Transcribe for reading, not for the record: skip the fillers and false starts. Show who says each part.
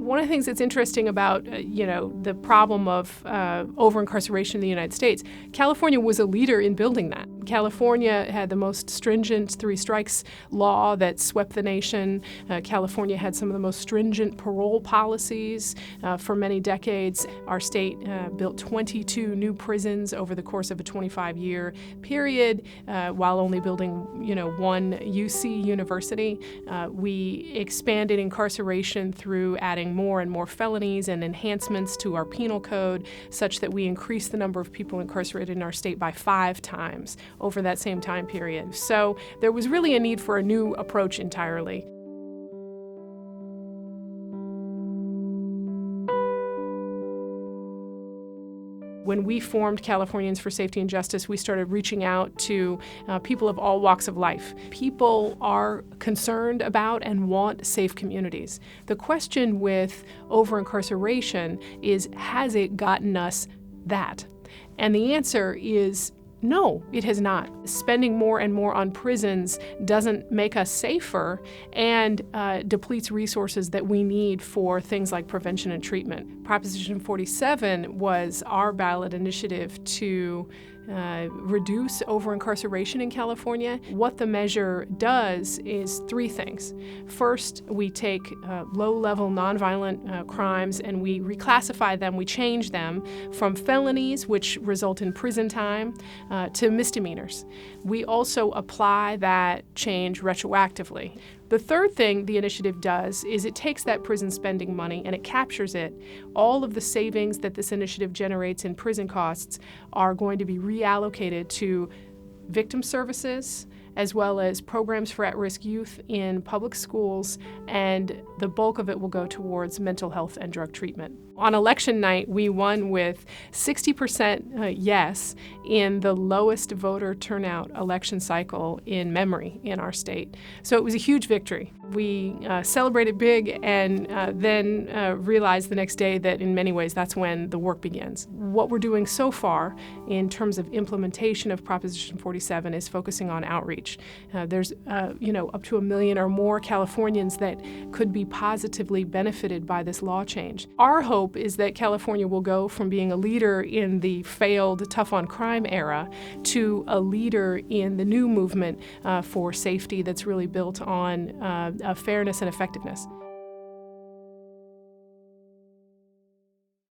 Speaker 1: One of the things that's interesting about, the problem of over-incarceration in the United States, California was a leader in building that. California had the most stringent three strikes law that swept the nation. California had some of the most stringent parole policies for many decades. Our state built 22 new prisons over the course of a 25-year period, while only building, one UC university. We expanded incarceration through adding more and more felonies and enhancements to our penal code, such that we increased the number of people incarcerated in our state by 5 times over that same time period. So there was really a need for a new approach entirely. When we formed Californians for Safety and Justice, we started reaching out to people of all walks of life. People are concerned about and want safe communities. The question with over-incarceration is, has it gotten us that? And the answer is no, it has not. Spending more and more on prisons doesn't make us safer and depletes resources that we need for things like prevention and treatment. Proposition 47 was our ballot initiative to reduce over-incarceration in California. What the measure does is 3 things. First, we take low-level nonviolent crimes and we reclassify them, we change them from felonies, which result in prison time, to misdemeanors. We also apply that change retroactively. The third thing the initiative does is it takes that prison spending money and it captures it. All of the savings that this initiative generates in prison costs are going to be reallocated to victim services, as well as programs for at-risk youth in public schools, and the bulk of it will go towards mental health and drug treatment. On election night, we won with 60% yes in the lowest voter turnout election cycle in memory in our state. So it was a huge victory. We celebrated big and then realized the next day that in many ways that's when the work begins. What we're doing so far in terms of implementation of Proposition 47 is focusing on outreach. There's up to 1 million or more Californians that could be positively benefited by this law change. Our hope is that California will go from being a leader in the failed tough on crime era to a leader in the new movement for safety that's really built on fairness and effectiveness.